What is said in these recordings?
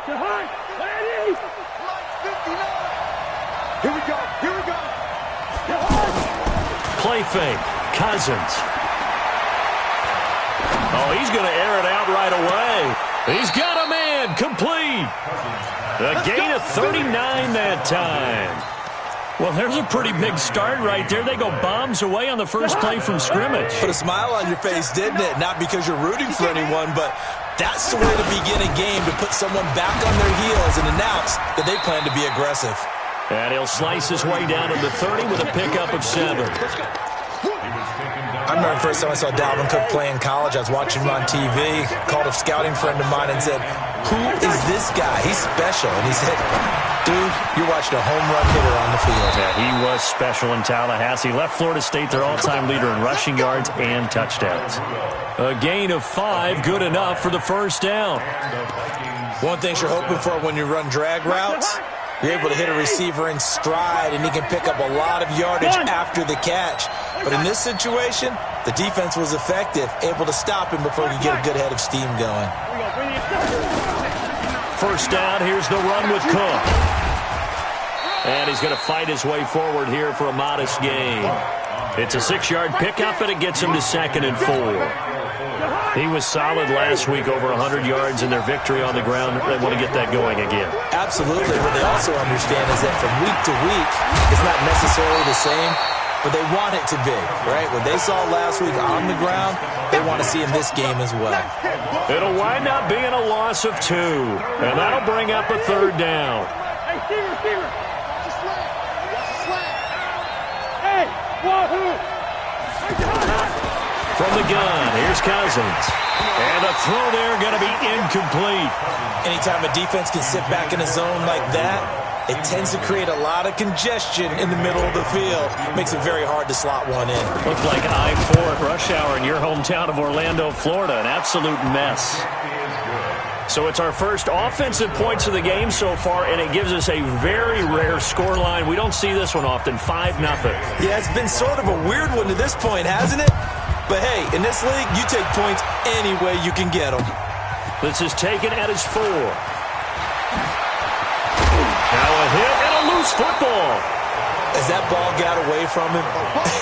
Here we go. Here we go. Play fake. Cousins. Oh, he's going to air it out right away. He's got a man. Complete. A gain of 39 that time. Well, there's a pretty big start right there. They go bombs away on the first play from scrimmage. Put a smile on your face, didn't it? Not because you're rooting for anyone, but that's the way to begin a game, to put someone back on their heels and announce that they plan to be aggressive. And he'll slice his way down to the 30 with a pickup of 7. I remember the first time I saw Dalvin Cook play in college. I was watching him on TV, called a scouting friend of mine and said, "Who is this guy? He's special." And he said, "Dude, you're watching a home run hitter on the field." Yeah, he was special in Tallahassee. Left Florida State their all-time leader in rushing yards and touchdowns. A gain of 5, good enough for the first down. One thing you're hoping for when you run drag routes, you're able to hit a receiver in stride, and he can pick up a lot of yardage after the catch. But in this situation, the defense was effective, able to stop him before he could get a good head of steam going. First down, here's the run with Cook. And he's going to fight his way forward here for a modest gain. It's a 6-yard pickup, and it gets him to 2nd and 4. He was solid last week, over 100 yards in their victory on the ground. They want to get that going again. Absolutely. What they also understand is that from week to week, it's not necessarily the same, but they want it to be, right? What they saw last week on the ground, they want to see in this game as well. It'll wind up being a loss of 2, and that'll bring up a 3rd down. From the gun, here's Cousins. And the throw there going to be incomplete. Anytime a defense can sit back in a zone like that, it tends to create a lot of congestion in the middle of the field. Makes it very hard to slot one in. Looked like I-4 at rush hour in your hometown of Orlando, Florida. An absolute mess. So it's our first offensive points of the game so far, and it gives us a very rare scoreline. We don't see this one often, 5-0. Yeah, it's been sort of a weird one to this point, hasn't it? But hey, in this league, you take points any way you can get them. This is taken at his 4. Now a hit and a loose football. As that ball got away from him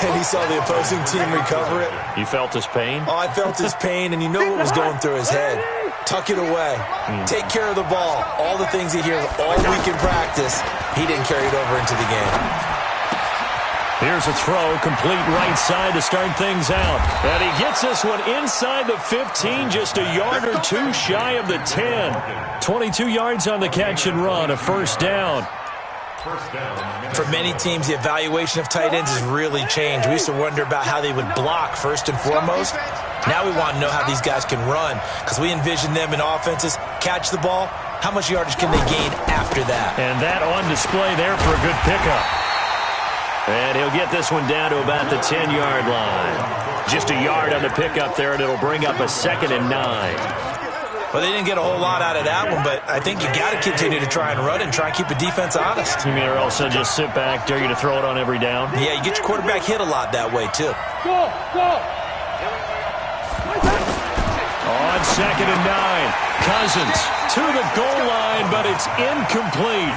and he saw the opposing team recover it. You felt his pain? Oh, I felt his pain, and you know what was going through his head. Tuck it away. Take care of the ball. All the things he hears all week in practice, he didn't carry it over into the game. Here's a throw, complete right side to start things out. And he gets this one inside the 15, just a yard or 2 shy of the 10. 22 yards on the catch and run, a first down. For many teams, the evaluation of tight ends has really changed. We used to wonder about how they would block first and foremost. Now we want to know how these guys can run, because we envision them in offenses, catch the ball, how much yardage can they gain after that? And that on display there for a good pickup. And he'll get this one down to about the 10-yard line. Just a yard on the pickup there, and it'll bring up a 2nd and 9. Well, they didn't get a whole lot out of that one, but I think you got to continue to try and run and try and keep the defense honest. You mean or else they'll just sit back, dare you to throw it on every down? Yeah, you get your quarterback hit a lot that way, too. On 2nd and 9, Cousins to the goal line, but it's incomplete.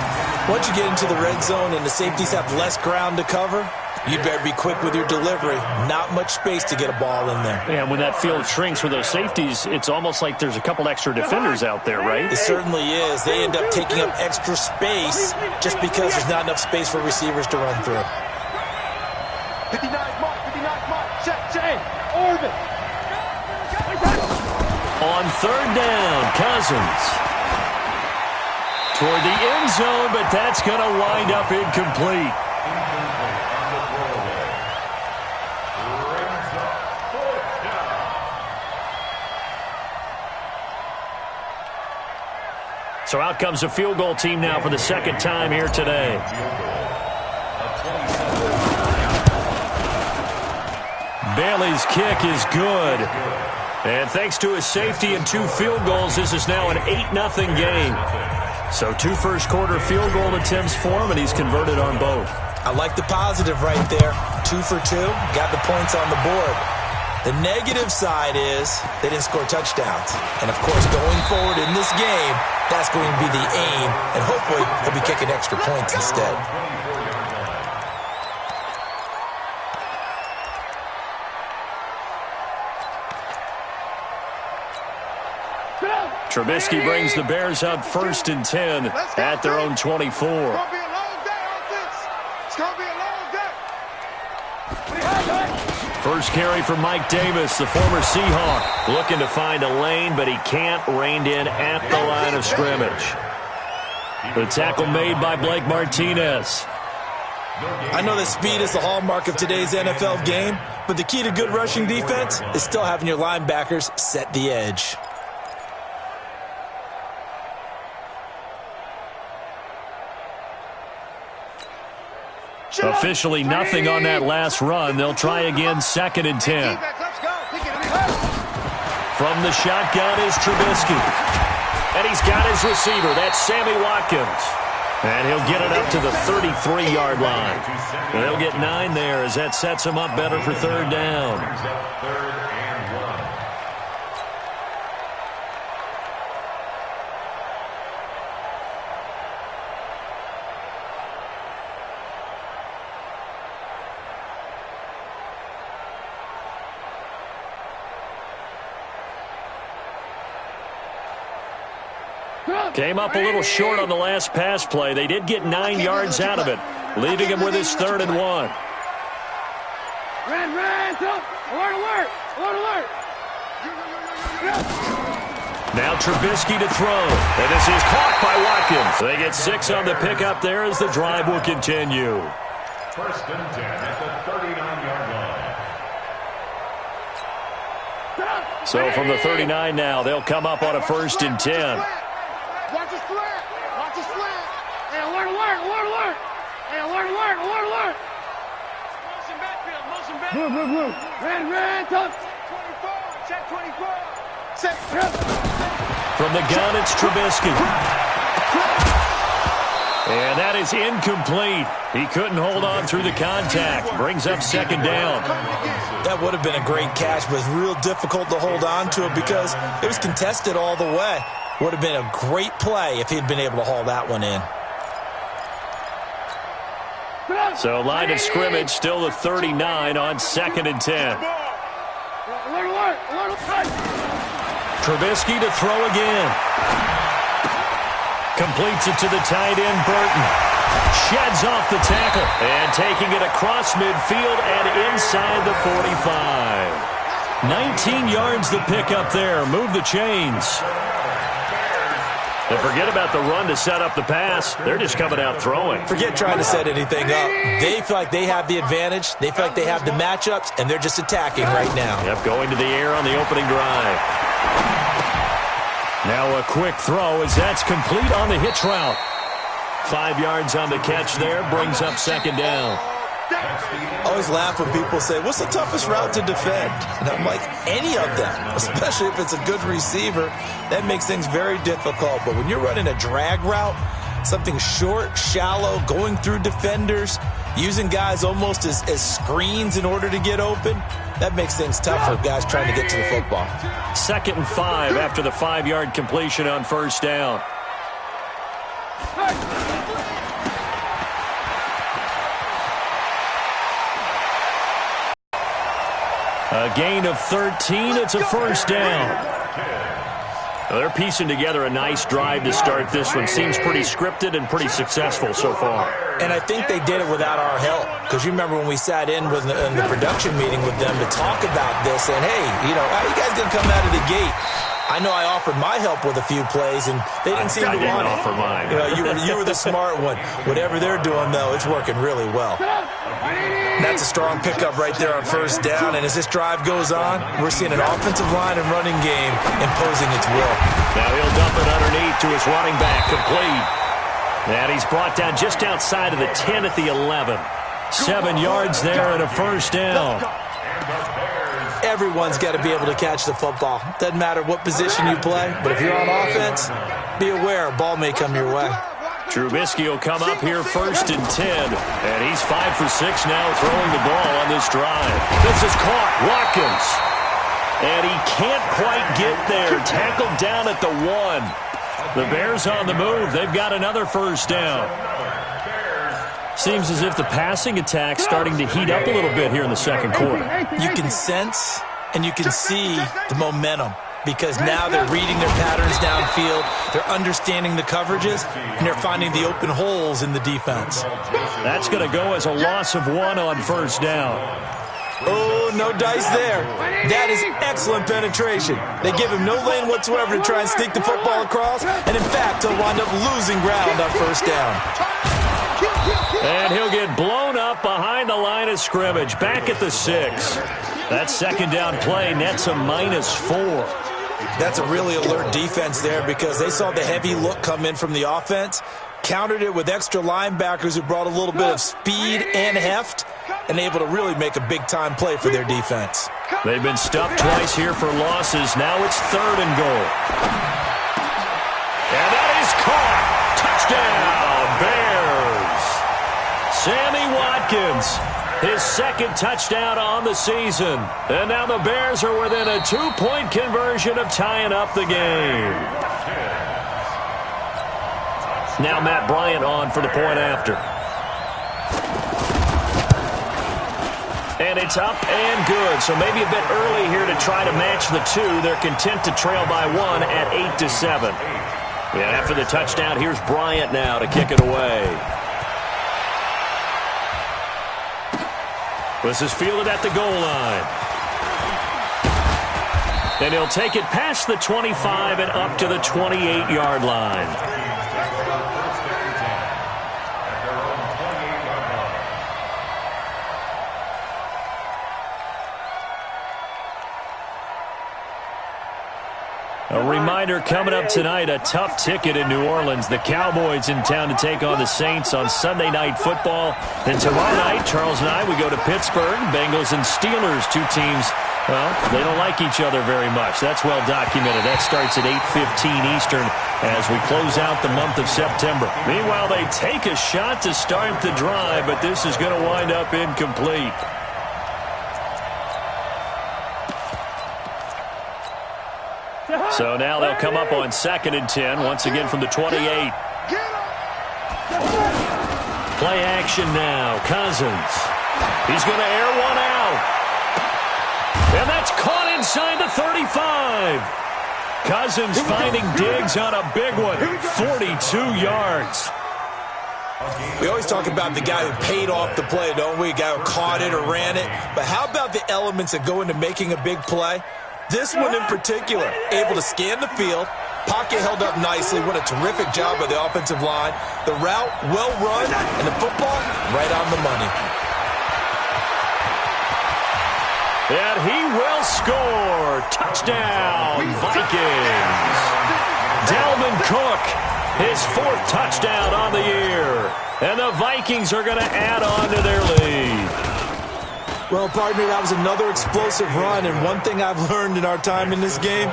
Once you get into the red zone and the safeties have less ground to cover, you better be quick with your delivery. Not much space to get a ball in there. And when that field shrinks with those safeties, it's almost like there's a couple extra defenders out there, right? It certainly is. They end up taking up extra space just because there's not enough space for receivers to run through. 59 mark, check, orbit. On 3rd down, Cousins toward the end zone, but that's going to wind up incomplete. So out comes a field goal team now for the 2nd time here today. Bailey's kick is good. And thanks to his safety and 2 field goals, this is now an 8-0 game. So 2 first-quarter field goal attempts for him, and he's converted on both. I like the positive right there. 2 for 2, got the points on the board. The negative side is they didn't score touchdowns. And, of course, going forward in this game, that's going to be the aim, and hopefully he'll be kicking extra points instead. Trubisky brings the Bears up 1st and 10 at their own 24. First carry for Mike Davis, the former Seahawk, looking to find a lane, but he can't, reined in at the line of scrimmage. The tackle made by Blake Martinez. I know that speed is the hallmark of today's NFL game, but the key to good rushing defense is still having your linebackers set the edge. Officially nothing on that last run. They'll try again, 2nd and 10. From the shotgun is Trubisky. And he's got his receiver. That's Sammy Watkins. And he'll get it up to the 33-yard line. And they'll get 9 there as that sets him up better for 3rd down. Came up a little short on the last pass play. They did get 9 yards out of it, leaving him with his 3rd and 1. Alert, alert, alert, alert. Now Trubisky to throw. And this is caught by Watkins. They get 6 on the pickup there as the drive will continue. 1st and 10 at the 39-yard line. So from the 39 now, they'll come up on a 1st and 10. Watch his flat. Watch his flat. Hey, alert, alert, alert, alert. Hey, alert, alert, alert, alert. Motion backfield, motion backfield. Move. Red, tough. 24, check 24. Check. From the gun, it's Trubisky. And that is incomplete. He couldn't hold on through the contact. Brings up 2nd down. That would have been a great catch, but it's real difficult to hold on to it because it was contested all the way. Would have been a great play if he'd been able to haul that one in. So line of scrimmage still the 39 on 2nd and 10. Trubisky to throw again. Completes it to the tight end, Burton. Sheds off the tackle. And taking it across midfield and inside the 45. 19 yards the pickup there. Move the chains. And forget about the run to set up the pass. They're just coming out throwing. Forget trying to set anything up. They feel like they have the advantage. They feel like they have the matchups, and they're just attacking right now. Yep, going to the air on the opening drive. Now a quick throw as that's complete on the hitch route. 5 yards on the catch there, brings up 2nd down. I always laugh when people say, what's the toughest route to defend? And I'm like, any of them, especially if it's a good receiver. That makes things very difficult. But when you're running a drag route, something short, shallow, going through defenders, using guys almost as screens in order to get open, that makes things tough for guys trying to get to the football. 2nd and 5 after the 5-yard completion on 1st down. A gain of 13. It's a 1st down. Well, they're piecing together a nice drive to start this one. Seems pretty scripted and pretty successful so far. And I think they did it without our help. Because you remember when we sat in the production meeting with them to talk about this, and hey, how you guys didn't come out of the gate? I know I offered my help with a few plays, and they didn't seem to want it. I didn't offer mine. You were the smart one. Whatever they're doing, though, it's working really well. That's a strong pickup right there on 1st down, and as this drive goes on, we're seeing an offensive line and running game imposing its will. Now he'll dump it underneath to his running back, complete. And he's brought down just outside of the 10 at the 11. 7 yards there and a 1st down. Everyone's got to be able to catch the football. Doesn't matter what position you play, but if you're on offense, be aware a ball may come your way. Trubisky will come up here 1st and 10. And he's 5 for 6 now throwing the ball on this drive. This is caught. Watkins. And he can't quite get there. Tackled down at the 1. The Bears on the move. They've got another 1st down. Seems as if the passing attack's starting to heat up a little bit here in the second quarter. You can sense and you can see the momentum because now they're reading their patterns downfield, they're understanding the coverages, and they're finding the open holes in the defense. That's going to go as a loss of 1 on 1st down. Oh, no dice there. That is excellent penetration. They give him no lane whatsoever to try and sneak the football across, and in fact, he'll wind up losing ground on 1st down. And he'll get blown up behind the line of scrimmage, back at the 6. That 2nd down play nets a -4. That's a really alert defense there because they saw the heavy look come in from the offense, countered it with extra linebackers who brought a little bit of speed and heft, and able to really make a big-time play for their defense. They've been stuffed twice here for losses. Now it's 3rd and goal. And that is caught. Touchdown, Bears. Sammy Watkins, his 2nd touchdown on the season. And now the Bears are within a 2-point conversion of tying up the game. Now Matt Bryant on for the point after. And it's up and good. So maybe a bit early here to try to match the 2. They're content to trail by 1 at 8-7. And after the touchdown, here's Bryant now to kick it away. This is fielded at the goal line. And he'll take it past the 25 and up to the 28-yard line. A reminder coming up tonight, a tough ticket in New Orleans. The Cowboys in town to take on the Saints on Sunday Night Football. And tomorrow night, Charles and I, we go to Pittsburgh. Bengals and Steelers, 2 teams, well, they don't like each other very much. That's well documented. That starts at 8:15 Eastern as we close out the month of September. Meanwhile, they take a shot to start the drive, but this is going to wind up incomplete. So now they'll come up on 2nd and 10, once again from the 28. Play action now. Cousins. He's going to air one out. And that's caught inside the 35. Cousins finding Diggs on a big one. 42 yards. We always talk about the guy who paid off the play, don't we? A guy who caught it or ran it. But how about the elements that go into making a big play? This one in particular, able to scan the field, pocket held up nicely. What a terrific job by the offensive line. The route, well run, and the football, right on the money. And he will score. Touchdown, Vikings. Dalvin Cook, his 4th touchdown on the year. And the Vikings are going to add on to their lead. Well, partner, that was another explosive run, and one thing I've learned in our time in this game,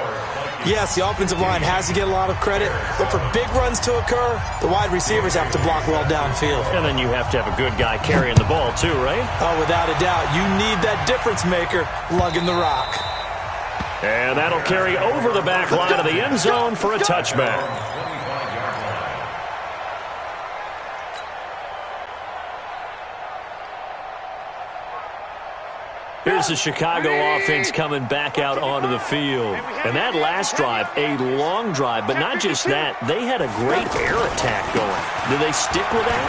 yes, the offensive line has to get a lot of credit, but for big runs to occur, the wide receivers have to block well downfield. And then you have to have a good guy carrying the ball too, right? Oh, without a doubt. You need that difference maker lugging the rock. And that'll carry over the back line of the end zone for a touchback. Here's the Chicago offense coming back out onto the field. And that last drive, a long drive, but not just that, they had a great air attack going. Do they stick with that?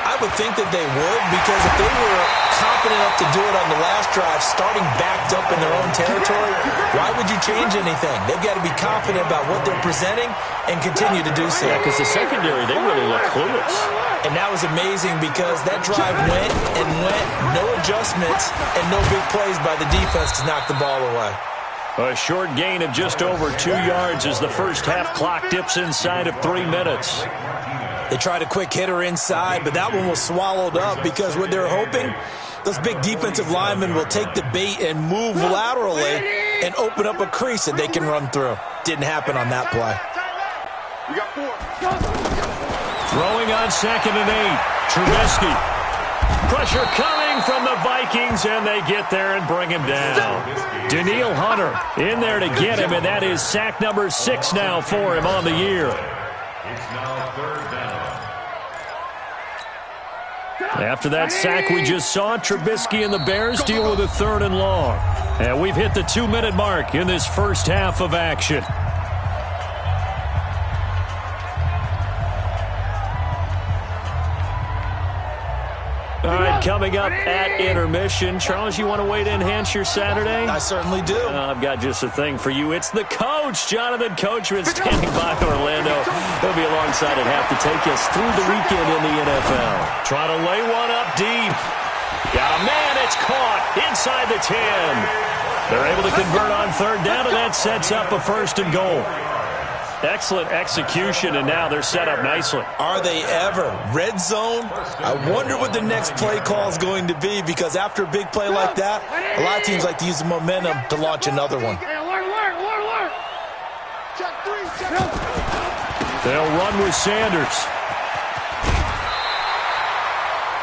I would think that they would, because if they were confident enough to do it on the last drive, starting backed up in their own territory, why would you change anything? They've got to be confident about what they're presenting and continue to do so. Yeah, because the secondary, they really look clueless. And that was amazing because that drive went and went, no adjustments, and no big plays by the defense to knock the ball away. A short gain of just over 2 yards as the first half clock dips inside of 3 minutes. They tried a quick hitter inside, but that one was swallowed up because what they're hoping, those big defensive linemen will take the bait and move laterally and open up a crease that they can run through. Didn't happen on that play. You got 4. Throwing on 2nd and 8. Trubisky. Pressure coming from the Vikings, and they get there and bring him down. Danielle Hunter in there to get him, and that is sack number 6 now for him on the year. It's now 3rd down. After that sack we just saw, Trubisky and the Bears deal with a 3rd and long. And we've hit the 2-minute mark in this first half of action. All right, coming up at intermission. Charles, you want to wait to enhance your Saturday? I certainly do. I've got just a thing for you. It's the coach, Jonathan Coachman, standing by Orlando. He'll be alongside at half to take us through the weekend in the NFL. Trying to lay one up deep. Got a man, it's caught inside the 10. They're able to convert on 3rd down, and that sets up a 1st and goal. Excellent execution, and now they're set up nicely. Are they ever? Red zone? I wonder what the next play call is going to be, because after a big play like that, a lot of teams like to use the momentum to launch another one. Alert. Check 3, check. They'll run with Sanders.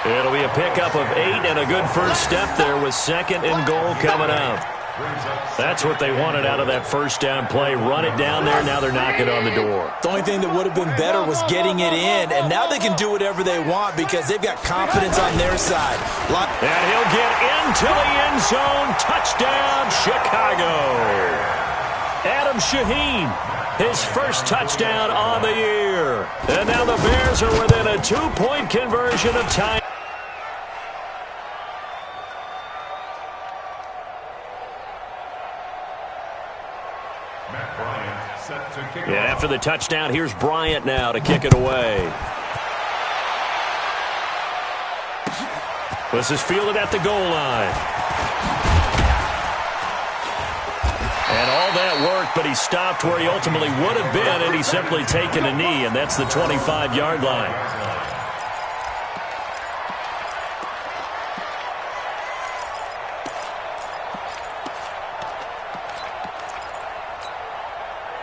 It'll be a pickup of 8 and a good first step there with 2nd and goal coming up. That's what they wanted out of that first down play. Run it down there. Now they're knocking on the door. The only thing that would have been better was getting it in, and now they can do whatever they want because they've got confidence on their side. And he'll get into the end zone. Touchdown, Chicago. Adam Shaheen, his first touchdown on the year. And now the Bears are within a 2-point conversion of time. Yeah, after the touchdown, here's Bryant now to kick it away. This is fielded at the goal line. And all that worked, but he stopped where he ultimately would have been, and he's simply taken a knee, and that's the 25-yard line.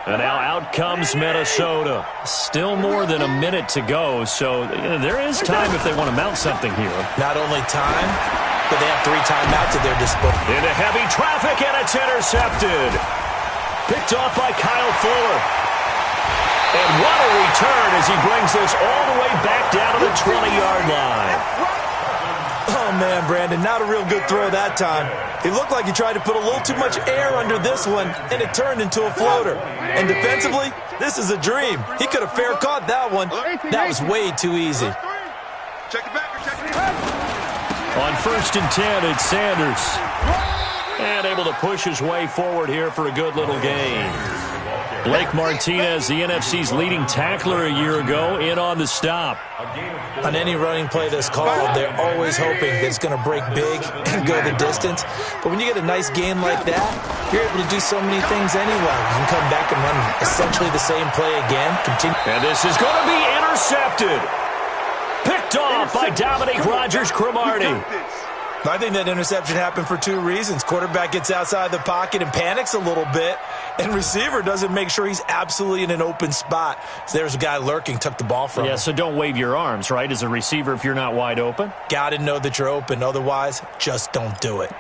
And now out comes Minnesota. Still more than a minute to go, so there is time if they want to mount something here. Not only time, but they have 3 timeouts at their disposal. Into heavy traffic, and it's intercepted. Picked off by Kyle Fuller. And what a return as he brings this all the way back down to the 20-yard line. Oh, man, Brandon, not a real good throw that time. It looked like he tried to put a little too much air under this one, and it turned into a floater. And defensively, this is a dream. He could have fair caught that one. That was way too easy. Check it back, check it back. On 1st and 10, it's Sanders. And able to push his way forward here for a good little gain. Blake Martinez, the NFC's leading tackler a year ago, in on the stop. On any running play that's called, they're always hoping that it's going to break big and go the distance. But when you get a nice gain like that, you're able to do so many things anyway. You can come back and run essentially the same play again. And this is going to be intercepted. Picked off by Dominique Rodgers-Cromartie. I think that interception happened for 2 reasons. Quarterback gets outside the pocket and panics a little bit, and receiver doesn't make sure he's absolutely in an open spot. So there's a guy lurking, took the ball from him. Yeah, so don't wave your arms, right, as a receiver if you're not wide open? Got to know that you're open. Otherwise, just don't do it.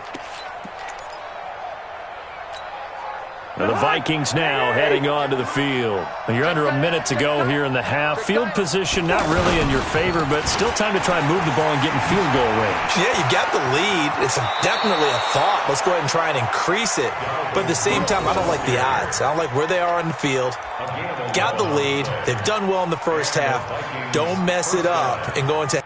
Now the Vikings now heading onto the field. You're under a minute to go here in the half. Field position not really in your favor, but still time to try and move the ball and get in field goal range. Yeah, you got the lead. It's definitely a thought. Let's go ahead and try and increase it. But at the same time, I don't like the odds. I don't like where they are on the field. Got the lead. They've done well in the first half. Don't mess it up and go into